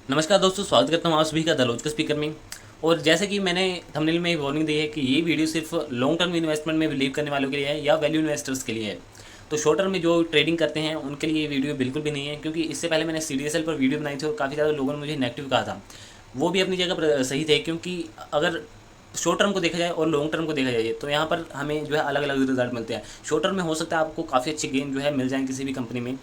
नमस्कार दोस्तों, स्वागत करता हूँ आप सभी का द लॉजिकल स्पीकर में। और जैसे कि मैंने थंबनेल में वार्निंग दी है कि ये वीडियो सिर्फ लॉन्ग टर्म इन्वेस्टमेंट में बिलीव करने वालों के लिए है या वैल्यू इन्वेस्टर्स के लिए है। तो शॉर्ट टर्म में जो ट्रेडिंग करते हैं उनके लिए ये वीडियो बिल्कुल भी नहीं है, क्योंकि इससे पहले मैंने CDSL पर वीडियो बनाई थी और काफ़ी ज़्यादा लोगों ने मुझे नेगेटिव कहा था। वो भी अपनी जगह पर सही थे, क्योंकि अगर शॉर्ट टर्म को देखा जाए और लॉन्ग टर्म को देखा जाए तो यहाँ पर हमें जो है अलग अलग रिजल्ट मिलते हैं। शॉर्ट टर्म में हो सकता है आपको काफ़ी अच्छे गेन जो है मिल जाए किसी भी कंपनी में,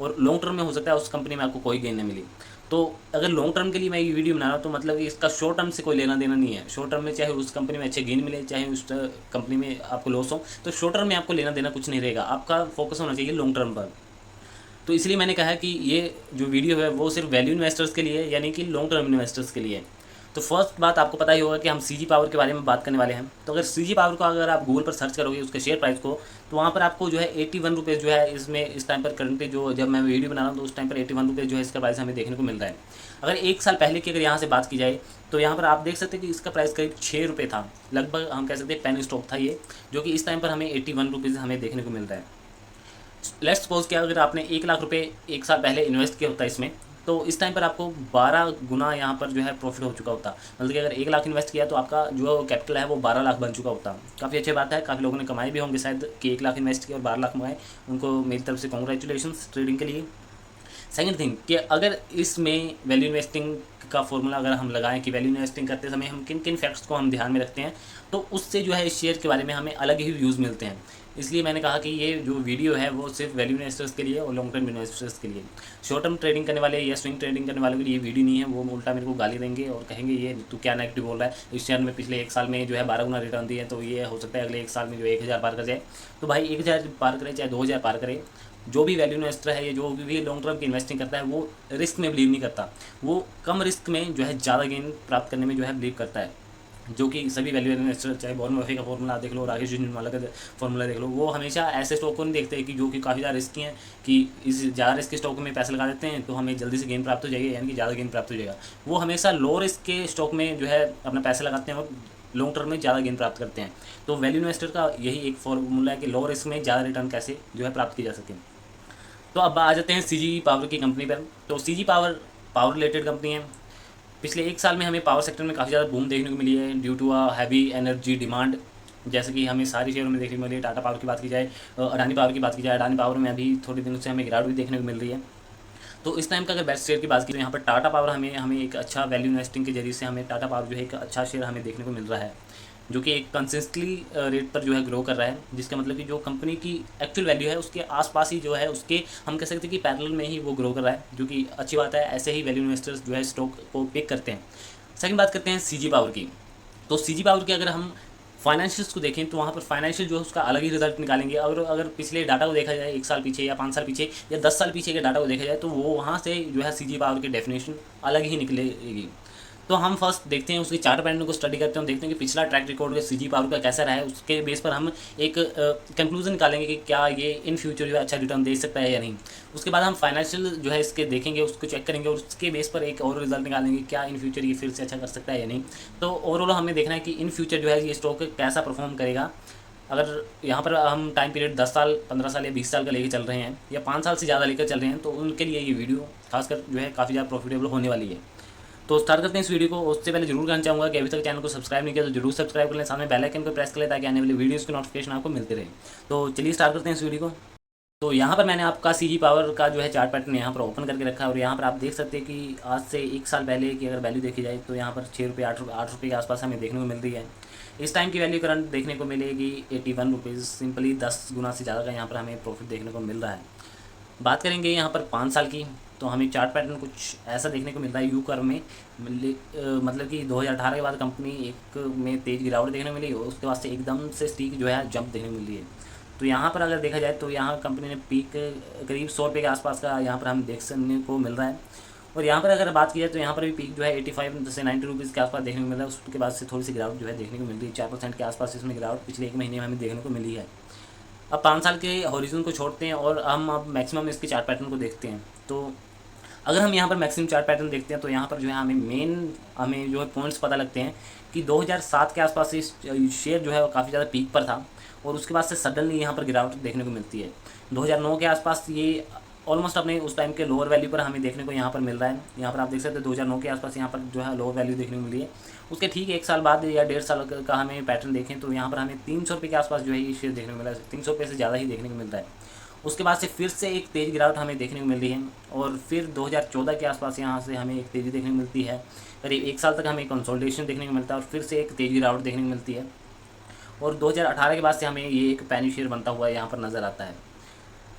और लॉन्ग टर्म में हो सकता है उस कंपनी में आपको कोई गेन नहीं मिली। तो अगर लॉन्ग टर्म के लिए मैं ये वीडियो बना रहा हूँ तो मतलब कि इसका शॉर्ट टर्म से कोई लेना देना नहीं है। शॉर्ट टर्म में चाहे उस कंपनी में अच्छे गेन मिले, चाहे उस कंपनी में आपको लॉस हो, तो शॉर्ट टर्म में आपको लेना देना कुछ नहीं रहेगा। आपका फोकस होना चाहिए लॉन्ग टर्म पर। तो इसलिए मैंने कहा कि ये जो वीडियो है वो सिर्फ वैल्यू इन्वेस्टर्स के लिए, यानी कि लॉन्ग टर्म इन्वेस्टर्स के लिए है। तो फर्स्ट बात आपको पता ही होगा कि हम CG पावर के बारे में बात करने वाले हैं। तो अगर CG पावर को अगर आप गूगल पर सर्च करोगे उसके शेयर प्राइस को, तो वहाँ पर आपको जो है 81 रुपीज़ जो है इसमें इस टाइम पर करंटली, जो जब मैं वीडियो बना रहा हूँ तो उस टाइम पर 81 रुपीज़ जो है इसका प्राइस हमें देखने को मिल रहा है। अगर एक साल पहले की अगर यहाँ से बात की जाए तो यहाँ पर आप देख सकते हैं कि इसका प्राइस करीब 6 रुपये था। लगभग हम कह सकते हैं पेन स्टॉक था ये, जो कि इस टाइम पर हमें 81 रुपीज़ हमें देखने को मिल रहा है। लेट्स सपोज कि अगर आपने 1 लाख रुपए एक साल पहले इन्वेस्ट किया होता इसमें, तो इस टाइम पर आपको 12 गुना यहाँ पर जो है प्रॉफिट हो चुका होता। मतलब कि अगर 1 लाख इन्वेस्ट किया तो आपका जो कैपिटल है वो 12 लाख बन चुका होता। काफ़ी अच्छी बात है, काफ़ी लोगों ने कमाए भी होंगे शायद कि 1 लाख इन्वेस्ट किया और 12 लाख कमाए। उनको मेरी तरफ से कॉन्ग्रेचुलेशन ट्रेडिंग के लिए। सेकंड थिंग कि अगर इसमें वैल्यू इन्वेस्टिंग का फॉर्मूला अगर हम लगाएं कि वैल्यू इन्वेस्टिंग करते समय हम किन किन फैक्ट्स को हम ध्यान में रखते हैं, तो उससे जो है इस शेयर के बारे में हमें अलग ही व्यूज़ मिलते हैं। इसलिए मैंने कहा कि ये जो वीडियो है वो सिर्फ वैल्यू इन्वेस्टर्स के लिए और लॉन्ग टर्म इन्वेस्टर्स के लिए। शॉर्ट टर्म ट्रेडिंग करने वाले या स्विंग ट्रेडिंग करने वालों के लिए ये वीडियो नहीं है। वो उल्टा मेरे को गाली देंगे और कहेंगे ये तू क्या नेगेटिव बोल रहा है, इस शेयर में पिछले एक साल में जो है 12 गुना रिटर्न दिए, तो ये हो सकता है अगले एक साल में जो 1,000 पार कर जाए। तो भाई 1,000 पार करे चाहे 2,000 पार करे, जो भी वैल्यू इन्वेस्टर है या जो भी लॉन्ग टर्म की इन्वेस्टिंग करता है वो रिस्क में बिलीव नहीं करता। वो कम रिस्क में जो है ज़्यादा गेन प्राप्त करने में जो है बिलीव करता है। जो कि सभी वैल्यू इन्वेस्टर, चाहे वॉरेन बफे का फॉर्मूला देख लो, राकेश झुनझुनवाला का फॉर्मूला देख लो, वो हमेशा ऐसे स्टॉक को नहीं देखते हैं कि जो कि काफ़ी ज़्यादा रिस्की हैं, कि इस ज़्यादा रिस्क के स्टॉक में पैसे लगा देते हैं तो हमें जल्दी से गेन प्राप्त हो जाएगा, यानी कि ज़्यादा गेन प्राप्त हो जाएगा। वो हमेशा लो रिस्क के स्टॉक में जो है अपना पैसे लगाते हैं और लॉन्ग टर्म में ज़्यादा गेन प्राप्त करते हैं। तो वैल्यू इन्वेस्टर का यही एक फॉर्मूला है कि लो रिस्क में ज़्यादा रिटर्न कैसे जो है प्राप्त की जा सके। तो अब आ जाते हैं CG पावर की कंपनी पर। तो CG power power related company है। पिछले एक साल में हमें पावर सेक्टर में काफ़ी ज़्यादा बूम देखने को मिली है due to a heavy energy demand. जैसे कि हमें सारी शेयरों में देखने को मिली है। टाटा पावर की बात की जाए, अडानी पावर की बात की जाए, अडानी पावर में अभी थोड़े दिनों से हमें गिरावट भी देखने को मिल रही है। तो इस टाइम का अगर बेस्ट शेयर की बात की तो यहाँ पर टाटा पावर हमें हमें एक अच्छा वैल्यू इन्वेस्टिंग के जरिए से हमें टाटा पावर जो है एक अच्छा शेयर हमें देखने को मिल रहा है, जो कि एक कंसिस्टेंटली रेट पर जो है ग्रो कर रहा है। जिसका मतलब कि जो कंपनी की एक्चुअल वैल्यू है उसके आसपास ही जो है उसके हम कह सकते हैं कि पैरेलल में ही वो ग्रो कर रहा है, जो कि अच्छी बात है। ऐसे ही वैल्यू इन्वेस्टर्स जो है स्टॉक को पिक करते हैं। सेकंड बात करते हैं CG पावर की। तो CG पावर की अगर हम फाइनेंशियल्स को देखें तो वहाँ पर फाइनेंशियल जो है उसका अलग ही रिजल्ट निकालेंगे। और अगर पिछले डाटा को देखा जाए, एक साल पीछे या 5 साल पीछे या 10 साल पीछे के डाटा को देखा जाए, तो वो वहाँ से जो है CG पावर की डेफिनेशन अलग ही निकलेगी। तो हम फर्स्ट देखते हैं उसकी चार्ट पैटर्न को स्टडी करते हैं, देखते हैं कि पिछला ट्रैक रिकॉर्ड का CG पावर का कैसा रहा है। उसके बेस पर हम एक कंक्लूजन निकालेंगे कि क्या ये इन फ्यूचर जो है अच्छा रिटर्न दे सकता है या नहीं। उसके बाद हम फाइनेंशियल जो है इसके देखेंगे, उसको चेक करेंगे और उसके बेस पर एक और रिजल्ट निकालेंगे क्या इन फ्यूचर ये फिर से अच्छा कर सकता है या नहीं। तो ओवरऑल हमें देखना है कि इन फ्यूचर जो है ये स्टॉक कैसा परफॉर्म करेगा। अगर यहाँ पर हम टाइम पीरियड 10 साल, 15 साल या 20 साल का लेकर चल रहे हैं या 5 साल से ज़्यादा लेकर चल रहे हैं, तो उनके लिए ये वीडियो खासकर जो है काफ़ी ज़्यादा प्रॉफिटेबल होने वाली है। तो स्टार्ट करते हैं इस वीडियो को। उससे पहले जरूर कहना चाहूँगा कि अभी तक चैनल को सब्सक्राइब नहीं किया तो जरूर सब्सक्राइब कर लें, सामने बेल आइकन को प्रेस कर लें ताकि आने वाली वीडियोस की नोटिफिकेशन आपको मिलते रहे। तो चलिए स्टार्ट करते हैं इस वीडियो को। तो यहाँ पर मैंने आपका CG पावर का जो है चार्ट पैटर्न यहाँ पर ओपन करके रखा है और यहाँ पर आप देख सकते हैं कि आज से एक साल पहले की अगर वैल्यू देखी जाए तो यहाँ पर 6 रुपये 8 रुपये के आसपास हमें देखने को मिल रही है। इस टाइम की वैल्यू करंट देखने को मिलेगी 81 रुपीज़। सिंपली 10 गुना से ज़्यादा का यहाँ पर हमें प्रॉफिट देखने को मिल रहा है। बात करेंगे यहाँ पर 5 साल की, तो हमें चार्ट पैटर्न कुछ ऐसा देखने को मिल रहा है यू कर्व में। मतलब कि 2018 के बाद कंपनी एक में तेज़ गिरावट देखने को मिली और उसके बाद से एकदम से स्टीक जो है जंप देखने को मिल रही है। तो यहाँ पर अगर देखा जाए तो यहाँ कंपनी ने पीक करीब 100 रुपये के आसपास का यहाँ पर हम देखने को मिल रहा है। और यहाँ पर अगर बात की जाए तो यहाँ पर भी पीक जो है 85 से 90 रुपीज़ के आसपास देखने को मिल रहा है। उसके बाद से थोड़ी सी गिरावट जो है देखने को मिल रही है, 4% के आसपास इसमें गिरावट पिछले एक महीने में हमें देखने को मिली है। अब 5 साल के हॉरिजन को छोड़ते हैं और हम अब मैक्सिमम इसके चार्ट पैटर्न को देखते हैं। तो अगर हम यहाँ पर मैक्सिमम चार्ट पैटर्न देखते हैं तो यहाँ पर जो है हमें जो है पॉइंट्स पता लगते हैं कि 2007 के आसपास इस शेयर जो है वो काफ़ी ज़्यादा पीक पर था और उसके बाद से सडनली यहाँ पर गिरावट देखने को मिलती है। 2009 के आसपास ये ऑलमोस्ट अपने उस टाइम के लोअर वैल्यू पर हमें देखने को यहाँ पर मिल रहा है। यहाँ पर आप देख सकते हैं 2009 के आसपास यहाँ पर जो है लोअर वैल्यू देखने को मिली है। उसके ठीक 1 साल बाद या 1.5 साल का हमें पैटर्न देखें तो यहाँ पर हमें 300 रुपये के आसपास जो है ये शेयर देखने को मिला है, 300 रुपये से ज़्यादा ही देखने को मिलता है। उसके बाद से फिर से एक तेज़ गिरावट हमें देखने को मिल रही है और फिर 2014 के आसपास यहाँ से हमें एक तेज़ी देखने को मिलती है। करीब 1 साल तक हमें कंसोलिडेशन देखने को मिलता है और फिर से एक तेज़ गिरावट देखने को मिलती है। और 2018 के बाद से हमें ये एक पैनी शेयर बनता हुआ यहाँ पर नज़र आता है।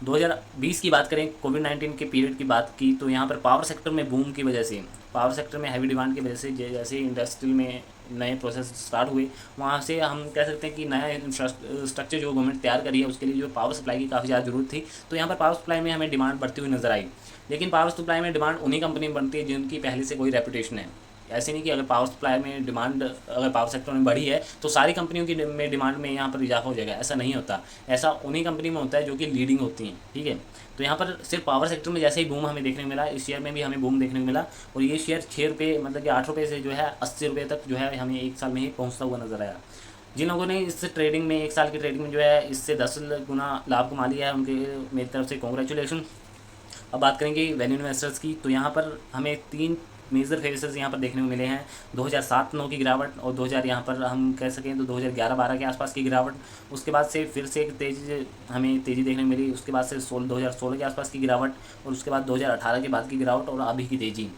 2020 की बात करें, कोविड-19 के पीरियड की बात की तो यहाँ पर पावर सेक्टर में बूम की वजह से, पावर सेक्टर में हैवी डिमांड की वजह से जैसे इंडस्ट्री में नए प्रोसेस स्टार्ट हुए, वहाँ से हम कह सकते हैं कि नया इंफ्रास्ट्रक्चर जो गवर्नमेंट तैयार करी है उसके लिए जो पावर सप्लाई की काफ़ी ज़्यादा जरूरत थी। तो यहाँ पर पावर सप्लाई में हमें डिमांड बढ़ती हुई नजर आई। लेकिन पावर सप्लाई में डिमांड उन्हीं कंपनी में बनती है जिनकी पहले से कोई रेपुटेशन है। ऐसे नहीं कि अगर पावर सप्लाई में डिमांड, अगर पावर सेक्टर में बढ़ी है तो सारी कंपनियों की में डिमांड में यहाँ पर इजाफा हो जाएगा, ऐसा नहीं होता। ऐसा उन्हीं कंपनी में होता है जो कि लीडिंग होती हैं, ठीक है। तो यहाँ पर सिर्फ पावर सेक्टर में जैसे ही बूम हमें देखने को मिला, इस शेयर में भी हमें बूम देखने को मिला और ये शेयर 6 रुपये मतलब कि 8 रुपये से जो है 80 रुपये तक जो है हमें 1 साल में ही पहुँचता हुआ नजर आया। जिन लोगों ने इस ट्रेडिंग में 1 साल की ट्रेडिंग में जो है इससे 10 गुना लाभ कमा लिया है, उनके मेरी तरफ से कॉन्ग्रेचुलेशन। अब बात करेंगे वैल्यू इन्वेस्टर्स की, तो यहाँ पर हमें 3 मेजर फेजेस यहाँ पर देखने को मिले हैं। 2007-9 की गिरावट और 2000 यहाँ पर हम कह सकें तो 2011-12 के आसपास की गिरावट। उसके बाद से फिर से एक हमें तेज़ी देखने को मिली। उसके बाद से 2016 के आसपास की गिरावट और उसके बाद 2018 के बाद की गिरावट और अभी की तेज़ी।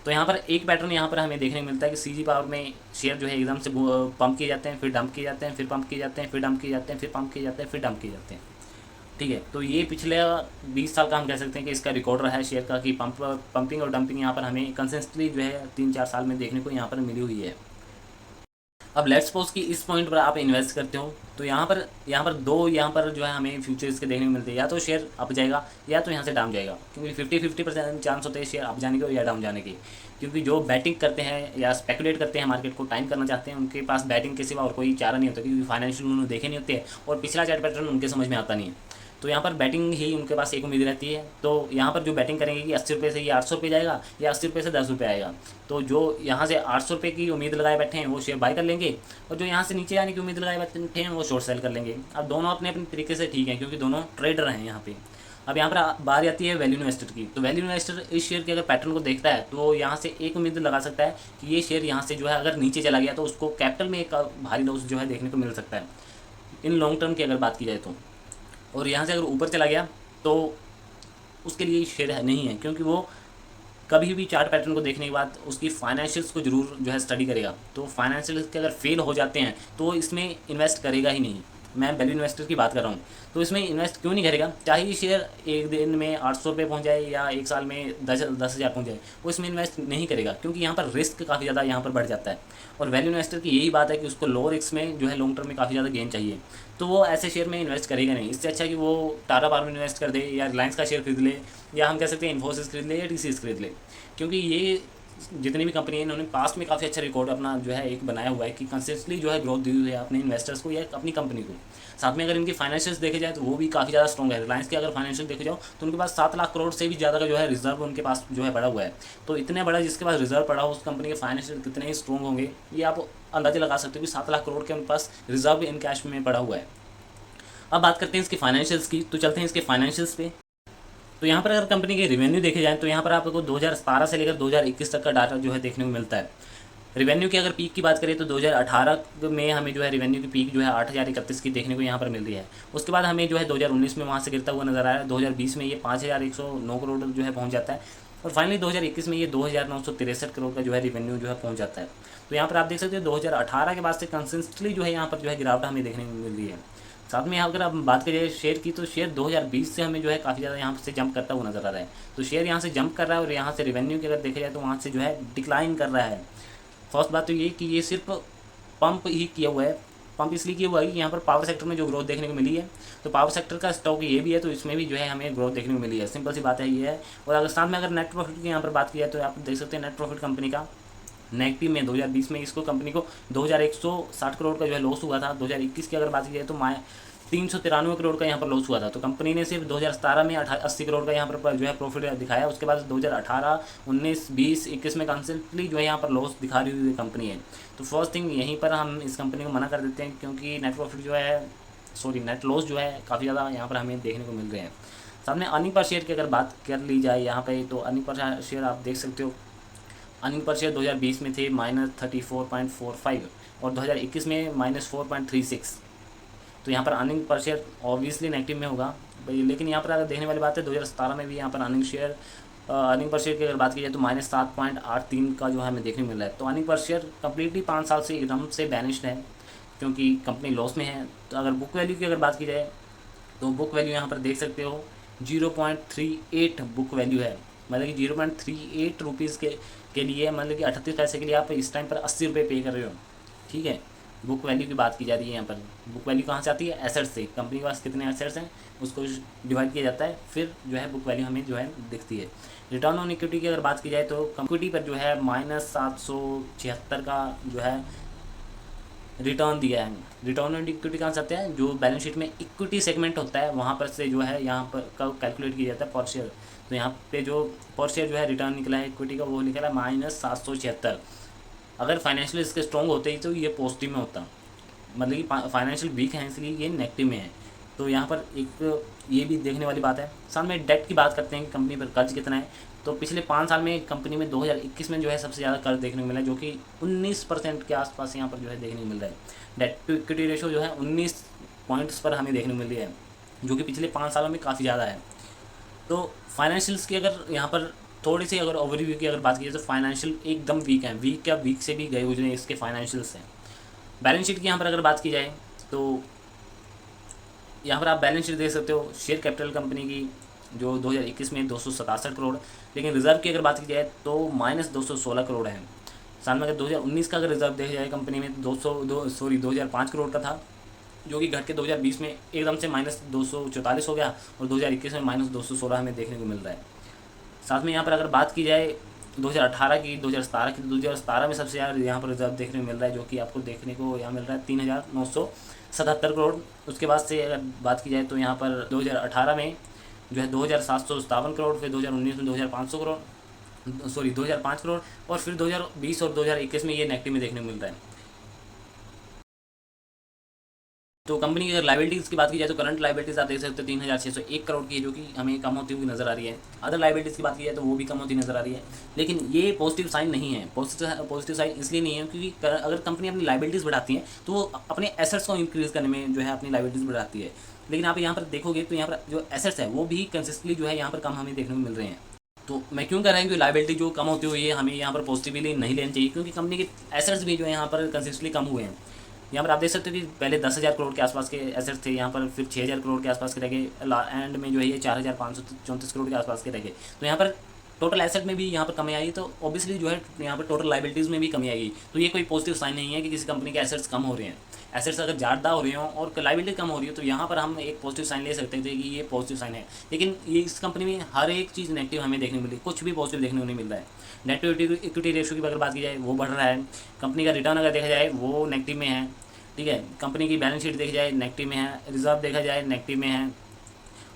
तो यहाँ पर एक पैटर्न यहाँ पर हमें देखने को मिलता है कि सीजी पावर में शेयर जो है एकदम से पंप किए जाते हैं, फिर डंप किए जाते हैं, फिर पंप किए जाते हैं, फिर डंप किए जाते हैं, फिर पंप किए जाते हैं, फिर डंप किए जाते हैं, ठीक है। तो ये पिछले 20 साल का हम कह सकते हैं कि इसका रिकॉर्ड रहा है शेयर का कि पंपिंग और डंपिंग यहाँ पर हमें कंसिस्टेंटली जो है 3-4 साल में देखने को यहाँ पर मिली हुई है। अब लेट्स सपोज कि इस पॉइंट पर आप इन्वेस्ट करते हो तो यहाँ पर दो यहाँ पर जो है हमें फ्यूचर्स के देखने को मिलते हैं, या तो शेयर अप जाएगा या तो यहाँ से डाउन जाएगा, क्योंकि 50-50% चांस होते हैं शेयर अप जाने के या डाउन जाने के। क्योंकि जो बैटिंग करते हैं या स्पेकुलेट करते हैं, मार्केट को टाइम करना चाहते हैं, उनके पास बैटिंग के सिवा और कोई चारा नहीं होता, क्योंकि फाइनेंशियल उन्होंने देखे नहीं होते और पिछला चार्ट पैटर्न उनके समझ में आता नहीं है। तो यहाँ पर बैटिंग ही उनके पास एक उम्मीद रहती है। तो यहाँ पर जो बैटिंग करेंगे कि 80 रुपये से ये 800 रुपये जाएगा या 80 रुपये से 10 रुपये आएगा, तो जो यहाँ से 800 रुपये की उम्मीद लगाए बैठे हैं वो शेयर बाय कर लेंगे और जो यहाँ से नीचे आने की उम्मीद लगाए बैठे हैं वो शॉर्ट सेल कर लेंगे। अब दोनों अपने अपने तरीके से ठीक है, क्योंकि दोनों ट्रेडर हैं यहाँ पे। अब यहाँ पर बारी आती है वैल्यू इन्वेस्टर की। तो वैल्यू इन्वेस्टर इस शेयर के अगर पैटर्न को देखता है तो यहाँ से एक उम्मीद लगा सकता है कि ये शेयर यहाँ से जो है अगर नीचे चला गया तो उसको कैपिटल में एक भारी लॉस जो है देखने को मिल सकता है इन लॉन्ग टर्म की अगर बात की जाए तो। और यहाँ से अगर ऊपर चला गया तो उसके लिए शेयर नहीं है, क्योंकि वो कभी भी चार्ट पैटर्न को देखने के बाद उसकी फाइनेंशियल्स को जरूर जो है स्टडी करेगा। तो फाइनेंशियल्स के अगर फेल हो जाते हैं तो इसमें इन्वेस्ट करेगा ही नहीं। मैं वैल्यू इन्वेस्टर की बात कर रहा हूँ, तो इसमें इन्वेस्ट क्यों नहीं करेगा। चाहे ये शेयर एक दिन में 800 रुपये पहुँच जाए या 1 साल में 10,000 पहुँच जाए, वो इसमें इन्वेस्ट नहीं करेगा, क्योंकि यहाँ पर रिस्क काफ़ी ज़्यादा यहाँ पर बढ़ जाता है। और वैल्यू इन्वेस्टर की यही बात है कि उसको लो रिस्क में जो है लॉन्ग टर्म में काफ़ी ज़्यादा गेन चाहिए, तो वो ऐसे शेयर में इन्वेस्ट करेगा नहीं। इससे अच्छा कि वो टाटा पावर में इन्वेस्ट कर दे या रिलायंस का शेयर खरीद ले, या हम कह सकते हैं इन्फोसिस खरीद ले या टीसीएस खरीद ले। क्योंकि ये जितनी भी कंपनी है इन्होंने पास्ट में काफ़ी अच्छा रिकॉर्ड अपना जो है एक बनाया हुआ है कि कंसिस्टेंटली जो है ग्रोथ दी हुई है अपने इन्वेस्टर्स को या अपनी कंपनी को। साथ में अगर इनकी फाइनेंशियल्स देखे जाए तो वो भी काफ़ी ज़्यादा स्ट्रॉग है। रिलायंस के अगर फाइनेंशियल देखे जाओ तो उनके पास 7 लाख करोड़ से भी ज़्यादा का जो है रिजर्व उनके पास जो है पड़ा हुआ है। तो इतने बड़ा जिसके पास रिजर्व पड़ा हो उस कंपनी के फाइनेंशियल कितने ही स्ट्रॉन्ग होंगे, ये आप अंदाजा लगा सकते हो कि 7 लाख करोड़ के उनके पास रिजर्व इन कैश में पड़ा हुआ है। अब बात करते हैं इसके फाइनेंशियल्स की, तो चलते हैं इसके फाइनेंशियल्स पे। तो यहाँ पर अगर कंपनी के रेवेन्यू देखे जाए तो यहाँ पर आपको 2017 से लेकर 2021 तक का डाटा जो है देखने को मिलता है। रेवेन्यू की अगर पीक की बात करें तो 2018 में हमें जो है रेवेन्यू की पीक जो है 8,031 की देखने को यहाँ पर मिल रही है। उसके बाद हमें जो है 2019 में वहाँ से गिरता हुआ नजर आया है। 2020 में ये 5,109 करोड़ जो है पहुँच जाता है और फाइनली 2021 में ये 2,963 करोड़ का जो है रेवेन्यू जो है पहुँच जाता है। तो यहाँ पर आप देख सकते हो 2018 के बाद से कंसिस्टेंटली जो है यहाँ पर जो है गिरावट हमें देखने को मिल रही है। साथ में अगर आप बात करें शेयर की तो शेयर 2020 से हमें जो है काफ़ी ज़्यादा यहाँ से जंप करता हुआ नजर आ रहा है। तो शेयर यहाँ से जंप कर रहा है और यहाँ से रेवेन्यू की अगर देखा जाए तो वहाँ से जो है डिक्लाइन कर रहा है। फर्स्ट बात तो ये कि ये सिर्फ पंप ही किया हुआ है। पंप इसलिए किया हुआ है कि यहाँ पर पावर सेक्टर में जो ग्रोथ देखने को मिली है तो पावर सेक्टर का स्टॉक ये भी है, तो इसमें भी जो है हमें ग्रोथ देखने को मिली है। सिंपल सी बात है ये है। और अगर साथ में अगर नेट प्रॉफिट की यहाँ पर बात की जाए तो आप देख सकते हैं नेट प्रॉफिट कंपनी का नेगेटिव में 2020 में इसको कंपनी को 2,160 करोड़ का जो है लॉस हुआ था। 2021 की अगर बात की जाए तो 393 करोड़ का यहाँ पर लॉस हुआ था। तो कंपनी ने सिर्फ 2017 में 80 करोड़ का यहाँ पर जो है प्रॉफिट दिखाया। उसके बाद 2018, 19, 20, 21 में कंसिस्टेंटली जो है यहाँ पर लॉस दिखा रही हुई कंपनी है। तो फर्स्ट थिंग यहीं पर हम इस कंपनी को मना कर देते हैं, क्योंकि नेट प्रॉफिट जो है नेट लॉस जो है काफ़ी ज़्यादा यहाँ पर हमें देखने को मिल रहे हैं। साथ में अर्निंग पर शेयर की अगर बात कर ली जाए यहाँ पे, तो अर्निंग पर शेयर आप देख सकते हो, अर्निंग पर शेयर 2020 में थे -34.45 और 2021 में -4.36। तो यहाँ पर earning per share obviously negative में होगा भाई। लेकिन यहाँ पर अगर देखने वाली बात है 2017 में भी यहाँ पर अर्निंग पर शेयर की अगर बात की जाए तो -7.83 का जो है हमें देखने को मिल रहा है। तो अर्निंग पर शेयर कम्प्लीटली 5 साल से एकदम से बैनिश्ड है, क्योंकि कंपनी लॉस में है। तो अगर बुक वैल्यू की अगर बात की जाए तो बुक वैल्यू यहाँ पर देख सकते हो 0.38 बुक वैल्यू है, मतलब कि 0.38 रुपीज़ के लिए, मतलब कि 38 पैसे के लिए आप इस टाइम पर 80 रुपये पे कर रहे हो, ठीक है। बुक वैल्यू की बात की जा रही है यहाँ पर। बुक वैल्यू कहाँ से आती है? एसेट्स से। कंपनी के पास कितने एसेट्स हैं उसको डिवाइड किया जाता है, फिर जो है बुक वैल्यू हमें जो है दिखती है। रिटर्न ऑन इक्विटी की अगर बात की जाए तो इक्विटी पर जो है -776 का जो है रिटर्न दिया है। रिटर्न ऑन इक्विटी कहाँ से आता है? जो बैलेंस शीट में इक्विटी सेगमेंट होता है वहाँ पर से जो है यहाँ पर का कैलकुलेट किया जाता है पर शेयर। तो यहाँ पे जो पर शेयर जो है रिटर्न निकला है इक्विटी का, वो निकला -776। अगर फाइनेंशियल इसके स्ट्रॉन्ग होते ही तो ये पॉजिटिव में होता, मतलब कि फाइनेंशियल वीक है इसलिए ये नेगेटिव में है। तो यहाँ पर एक ये भी देखने वाली बात है। साथ में डेट की बात करते हैं कि कंपनी पर कर्ज कितना है। तो पिछले 5 साल में कंपनी में 2021 में जो है सबसे ज़्यादा कर्ज देखने को मिला है, जो कि 19% के आसपास यहाँ पर जो है देखने को मिल रहा है। डेट टू इक्विटी रेशो जो है 19 पॉइंट्स पर हमें देखने को मिल रही है, जो कि पिछले 5 सालों में काफ़ी ज़्यादा है। तो फाइनेंशियल्स की अगर यहाँ पर थोड़ी सी अगर ओवरव्यू की अगर बात की जाए तो फाइनेंशियल एकदम वीक है, वीक से भी गए हुए इसके फाइनेंशियल्स हैं। बैलेंस शीट की यहाँ पर अगर बात की जाए तो यहाँ पर आप बैलेंस शीट देख सकते हो। शेयर कैपिटल कंपनी की जो 2021 में 267 करोड़, लेकिन रिजर्व की अगर बात की जाए तो -216 करोड़ है। साल में अगर 2019 का अगर रिजर्व देखा जाए कंपनी में 2005 करोड़ का था, जो कि घट के 2020 में एकदम से -244 हो गया और 2021 में -216 हमें देखने को मिल रहा है। साथ में यहाँ पर अगर बात की जाए 2018 की 2017 की, तो 2017 में सबसे ज़्यादा यहाँ पर रिजर्व देखने को मिल रहा है, जो कि आपको देखने को यहाँ मिल रहा है 3977 करोड़। उसके बाद से अगर बात की जाए तो यहाँ पर 2018 में जो है 2757 करोड़, फिर 2019 में 2500 करोड़ 2005 करोड़, और फिर 2020 और 2021 में ये नेगेटिव में देखने को मिल रहा है। तो कंपनी की अगर लाइबिलिटीज़ की बात की जाए तो करंट लाइबिलिटीज़ आप देख सकते हो 3601 करोड़ की है, जो कि हमें कम होती हुई नज़र आ रही है। अदर लाइबिलिटीज़ की बात की जाए तो वो भी कम होती नज़र आ रही है, लेकिन ये पॉजिटिव साइन नहीं है। पॉजिटिव साइन इसलिए नहीं है क्योंकि अगर कंपनी अपनी लाइबिलिटीज़ बढ़ाती है तो वो अपने एसेट्स को इंक्रीज़ करने में जो है अपनी लाइबिलिटीज़ बढ़ाती है। लेकिन आप यहाँ पर देखोगे तो यहाँ पर जो एसेट्स है वो भी कंसिस्टेंटली जो है यहाँ पर कम हमें देखने को मिल रहे हैं। तो मैं क्यों कह रहा हूँ कि लाइबिलिटी जो कम होती हुई है हमें यहाँ पर पॉजिटिवली नहीं लेनी चाहिए, क्योंकि कंपनी के एसेट्स भी जो है यहाँ पर कंसिस्टेंटली कम हुए हैं। यहाँ पर आप देख सकते हो कि पहले 10,000 करोड़ के आसपास के एसेट्स थे, यहाँ पर फिर 6,000 करोड़ के आसपास के रह गए, एंड में जो है ये 4,534 करोड़ के आसपास के रह गए। तो यहाँ पर टोटल एसेट में भी यहाँ पर कमी आई, तो ऑब्वियसली जो है यहाँ पर टोटल लाइबिलिटीज़ में भी कमी आएगी। तो ये कोई पॉजिटिव साइन नहीं है कि किसी कंपनी के एसेट्स कम हो रहे हैं। एसेट्स अगर ज़्यादा हो रहे हो और लाइबिलिटी कम हो रही हो तो यहाँ पर हम एक पॉजिटिव साइन ले सकते थे कि ये पॉजिटिव साइन है। लेकिन ये इस कंपनी में हर एक चीज़ नेगेटिव हमें देखने को मिली, कुछ भी पॉजिटिव देखने को नहीं मिल रहा है। नेट टू इक्विटी रेशियो की अगर बात की जाए वो बढ़ रहा है। कंपनी का रिटर्न अगर देखा जाए वो नेगेटिव में है, ठीक है। कंपनी की बैलेंस शीट देखी जाए नेगेटिव में है, रिजर्व देखा जाए नेगेटिव में है,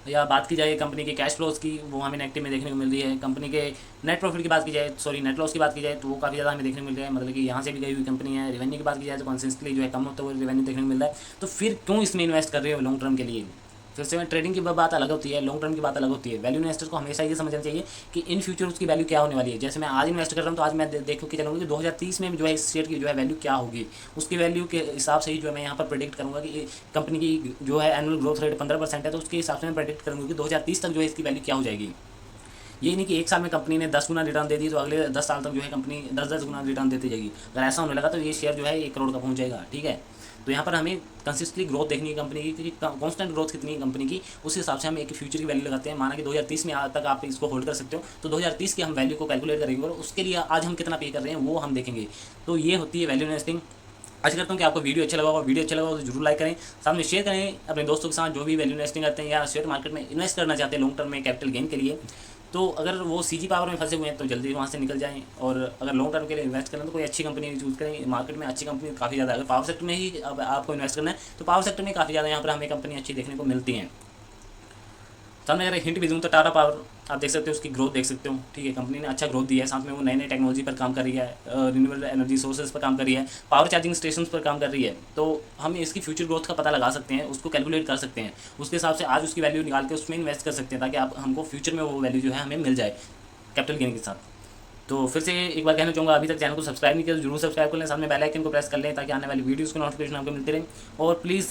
या बात की जाए कंपनी के कैश फ्लोज की वो हमें नेगेटिव में देखने को मिल रही है। कंपनी के नेट प्रॉफिट की बात की जाए, नेट लॉस की बात की जाए तो वो काफ़ी ज़्यादा हमें देखने को मिल रहा है, मतलब कि यहाँ से भी गई हुई कंपनी है। रेवेन्यू की बात की जाए तो कंसिस्टेंटली जो है कम होता हुआ रेवेन्यू देखने को मिल रहा है। तो फिर क्यों इसमें इन्वेस्ट कर रहे हो लॉन्ग टर्म के लिए? फिर से ट्रेडिंग की बात अलग होती है, लॉन्ग टर्म की बात अलग होती है। वैल्यू इन्वेस्टर को हमेशा ये समझना चाहिए कि इन फ्यूचर उसकी वैल्यू क्या होने वाली है। जैसे मैं आज इन्वेस्ट कर रहा हूँ तो आज मैं देखूँ कि चलूँगा कि 2030 में जो है इस शेयर की जो है वैल्यू क्या होगी, उसकी वैल्यू के हिसाब से ही जो है मैं यहाँ पर प्रेडिक्ट करूँगा कि कंपनी की जो है एनुअल ग्रोथ रेट 15% है, तो उसके हिसाब से मैं प्रेडिक्ट करूँगा कि 2030 तक जो है इसकी वैल्यू क्या हो जाएगी। ये नहीं कि एक साल में कंपनी ने 10 गुना रिटर्न दे दी तो अगले 10 साल तक जो है कंपनी 10 गुना रिटर्न देती जाएगी। अगर ऐसा होने लगा तो ये शेयर जो है 1 करोड़ का पहुँच जाएगा, ठीक है। तो यहाँ पर हमें कंसिस्टेंटली ग्रोथ देखनी है कंपनी की, क्योंकि कांस्टेंट ग्रोथ कितनी है कंपनी की उस हिसाब से हम एक फ्यूचर की वैल्यू लगाते हैं। माना कि 2030 में आज तक आप इसको होल्ड कर सकते हो, तो 2030 की हम वैल्यू को कैलकुलेट करेंगे और उसके लिए आज हम कितना पे कर रहे हैं वो हम देखेंगे। तो ये होती है वैल्यू इन्वेस्टिंग। आशा करता हूँ कि आपको वीडियो अच्छा लगा होगा। वीडियो अच्छा लगा हो तो जरूर लाइक करें, साथ में शेयर करें अपने दोस्तों के साथ जो भी वैल्यू इन्वेस्टिंग करते हैं या शेयर मार्केट में इन्वेस्ट करना चाहते हैं लॉन्ग टर्म में कैपिटल गेन के लिए। तो अगर वो सीजी पावर में फंसे हुए हैं तो जल्दी वहाँ से निकल जाएं, और अगर लॉन्ग टर्म के लिए इन्वेस्ट करें तो कोई अच्छी कंपनी चूज़ करें। मार्केट में अच्छी कंपनी काफ़ी ज़्यादा है। अगर पावर सेक्टर में ही अब आपको इन्वेस्ट करना है तो पावर सेक्टर में काफ़ी ज़्यादा यहाँ पर हमें कंपनी अच्छी देखने को मिलती हैं। सामने अगर हिंट भी दूँ तो टाटा पावर आप देख सकते हो, उसकी ग्रोथ देख सकते हो, ठीक है, कंपनी ने अच्छा ग्रोथ दिया है, साथ में वो नए नए टेक्नोलॉजी पर काम कर रही है, रिन्यूएबल एनर्जी सोर्सेज पर काम कर रही है, पावर चार्जिंग स्टेशन पर काम कर रही है। तो हम इसकी फ्यूचर ग्रोथ का पता लगा सकते हैं, उसको कैलकुलेट कर सकते हैं, उसके हिसाब से आज उसकी वैल्यू निकाल के उसमें इन्वेस्ट कर सकते हैं, ताकि आप हमको फ्यूचर में वो वैल्यू जो है हमें मिल जाए कैपिटल गेन के साथ। तो फिर से एक बार कहना चाहूँगा, अभी तक चैनल को सब्सक्राइब नहीं किया तो जरूर सब्सक्राइब कर लें, साथ में बेल आइकन को प्रेस कर लें, ताकि आने वाली वीडियोज़ को नोटिफिकेशन आपको मिलते रहें। और प्लीज़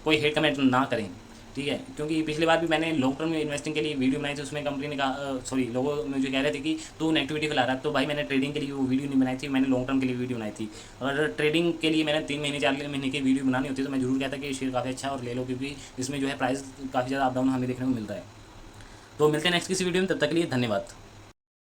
कोई हेट कमेंट ना करें, ठीक है, क्योंकि पिछली बार भी मैंने लॉन्ग टर्म में इन्वेस्टिंग के लिए वीडियो बनाई थी, उसमें कंपनी ने कहा सॉरी लोगों मुझे कह रहे थे कि तू नेगेटिविटी फैला रहा है। तो भाई मैंने ट्रेडिंग के लिए वो वीडियो नहीं बनाई थी, मैंने लॉन्ग टर्म के लिए वीडियो बनाई थी। अगर ट्रेडिंग के लिए मैंने 3 महीने 4 महीने की वीडियो बनानी होती तो मैं जरूर कहता कि शेयर काफ़ी अच्छा और ले लो, क्योंकि इसमें जो है प्राइस काफ़ी ज़्यादा अप डाउन हमें देखने को मिलता है। तो मिलते हैं नेक्स्ट किसी वीडियो में, तब तक के लिए धन्यवाद।